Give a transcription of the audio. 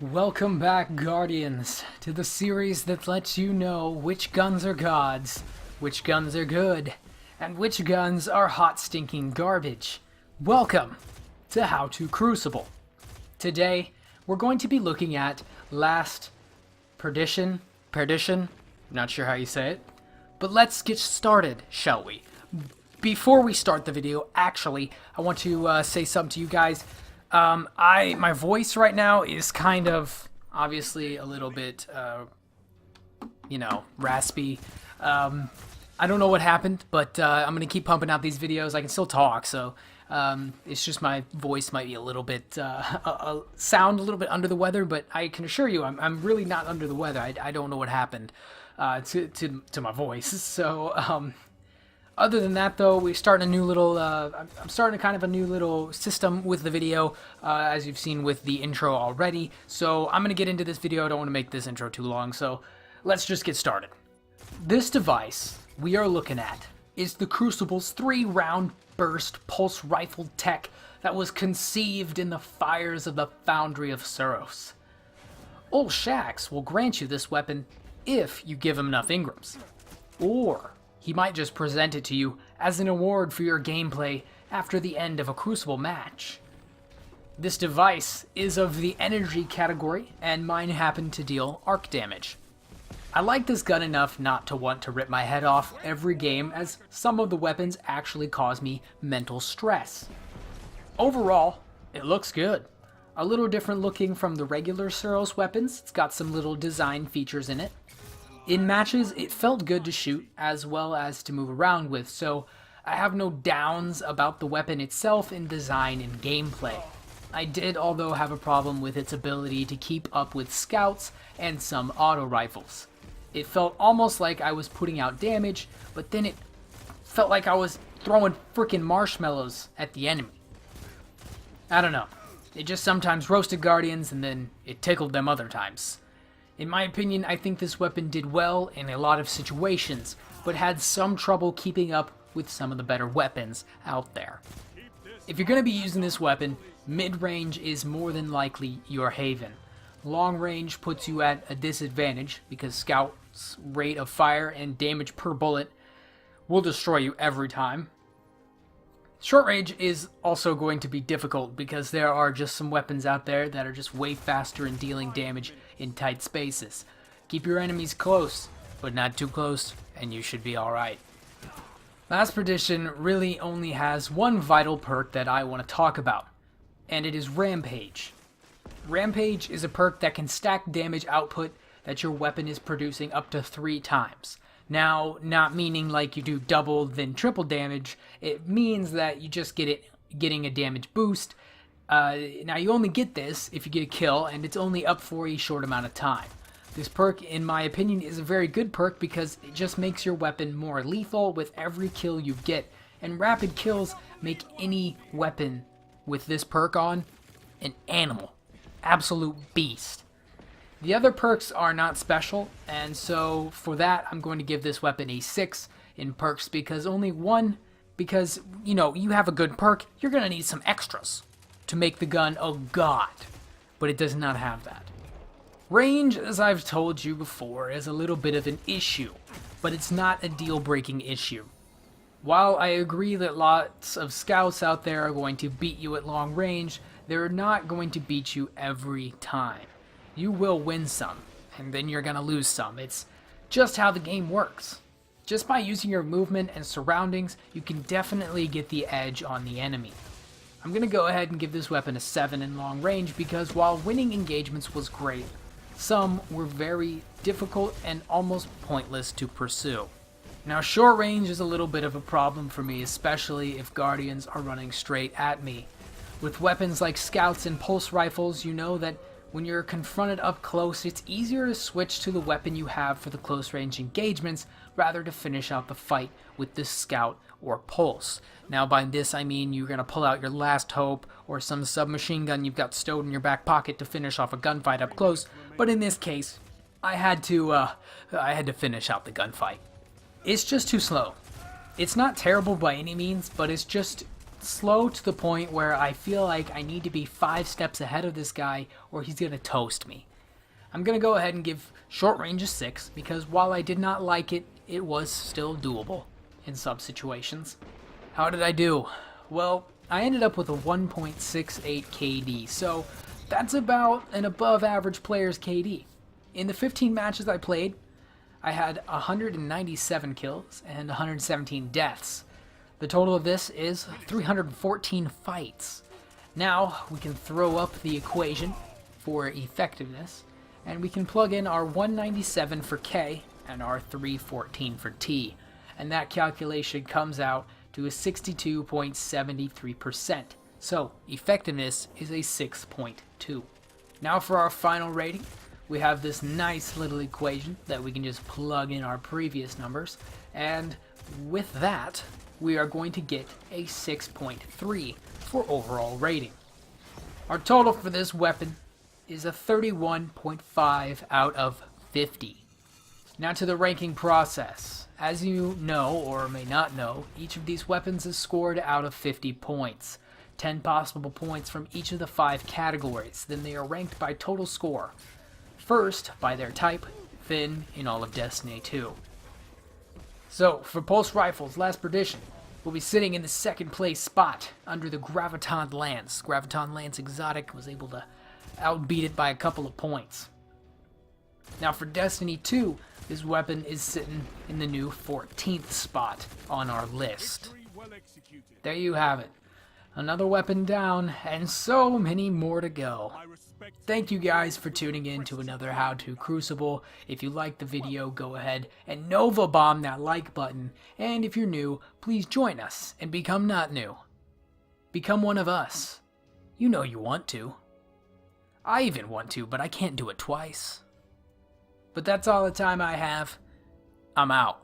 Welcome back, Guardians, to the series that lets you know which guns are gods, which guns are good, and which guns are hot stinking garbage. Welcome to How to Crucible. Today, we're going to be looking at Perdition, not sure how you say it, but let's get started, shall we? Before we start the video, actually, I want to say something to you guys. My voice right now is kind of, obviously, a little bit, raspy. I don't know what happened, but I'm going to keep pumping out these videos. I can still talk, so it's just my voice might be a little bit, sound a little bit under the weather, but I can assure you I'm really not under the weather. I don't know what happened to my voice, so... Other than that, though, we're starting a new little, I'm starting kind of a new little system with the video, as you've seen with the intro already. So I'm going to get into this video. I don't want to make this intro too long, so let's just get started. This device we are looking at is the Crucible's 3-round burst pulse rifle tech that was conceived in the fires of the Foundry of Suros. Old Shaxx will grant you this weapon if you give him enough Ingrams. Or... he might just present it to you as an award for your gameplay after the end of a Crucible match. This device is of the energy category, and mine happened to deal arc damage. I like this gun enough not to want to rip my head off every game, as some of the weapons actually cause me mental stress. Overall, it looks good. A little different looking from the regular Suros weapons. It's got some little design features in it. In matches, it felt good to shoot as well as to move around with, so I have no downs about the weapon itself in design and gameplay. I did, although, have a problem with its ability to keep up with scouts and some auto rifles. It felt almost like I was putting out damage, but then it felt like I was throwing frickin' marshmallows at the enemy. I don't know. It just sometimes roasted Guardians and then it tickled them other times. In my opinion, I think this weapon did well in a lot of situations, but had some trouble keeping up with some of the better weapons out there. If you're going to be using this weapon, mid-range is more than likely your haven. Long range puts you at a disadvantage because Scout's rate of fire and damage per bullet will destroy you every time. Short range is also going to be difficult because there are just some weapons out there that are just way faster in dealing damage in tight spaces. Keep your enemies close, but not too close, and you should be alright. Perdition really only has one vital perk that I want to talk about, and it is Rampage. Rampage is a perk that can stack damage output that your weapon is producing up to 3 times. Now, not meaning like you do double then triple damage, it means that you just getting a damage boost. Now you only get this if you get a kill, and it's only up for a short amount of time. This perk, in my opinion, is a very good perk because it just makes your weapon more lethal with every kill you get, and rapid kills make any weapon with this perk on an animal. Absolute beast. The other perks are not special, and so for that I'm going to give this weapon a 6 in perks because you have a good perk, you're going to need some extras to make the gun a god, but it does not have that. Range, as I've told you before, is a little bit of an issue, but it's not a deal-breaking issue. While I agree that lots of scouts out there are going to beat you at long range, they're not going to beat you every time. You will win some, and then you're going to lose some. It's just how the game works. Just by using your movement and surroundings, you can definitely get the edge on the enemy. I'm going to go ahead and give this weapon a 7 in long range because while winning engagements was great, some were very difficult and almost pointless to pursue. Now, short range is a little bit of a problem for me, especially if Guardians are running straight at me. With weapons like scouts and pulse rifles, you know that when you're confronted up close, it's easier to switch to the weapon you have for the close range engagements rather to finish out the fight with the scout or pulse. Now by this I mean you're going to pull out your last hope or some submachine gun you've got stowed in your back pocket to finish off a gunfight up close, but in this case, I had to finish out the gunfight. It's just too slow. It's not terrible by any means, but it's just slow to the point where I feel like I need to be 5 steps ahead of this guy or he's going to toast me. I'm going to go ahead and give short range a 6 because while I did not like it, it was still doable in some situations. How did I do? Well, I ended up with a 1.68 KD, so that's about an above average player's KD. In the 15 matches I played, I had 197 kills and 117 deaths. The total of this is 314 fights. Now we can throw up the equation for effectiveness, and we can plug in our 197 for K and our 314 for T, and that calculation comes out to a 62.73%. So effectiveness is a 6.2. Now for our final rating, we have this nice little equation that we can just plug in our previous numbers, and with that, we are going to get a 6.3 for overall rating. Our total for this weapon is a 31.5 out of 50. Now to the ranking process. As you know, or may not know, each of these weapons is scored out of 50 points. 10 possible points from each of the 5 categories. Then they are ranked by total score. First, by their type, then in all of Destiny 2. So, for pulse rifles, last Perdition, we'll be sitting in the 2nd place spot under the Graviton Lance. Graviton Lance Exotic was able to outbeat it by a couple of points. Now for Destiny 2, this weapon is sitting in the new 14th spot on our list. There you have it. Another weapon down, and so many more to go. Thank you guys for tuning in to another How To Crucible. If you liked the video, go ahead and Nova Bomb that like button. And if you're new, please join us and become not new. Become one of us. You know you want to. I even want to, but I can't do it twice. But that's all the time I have. I'm out.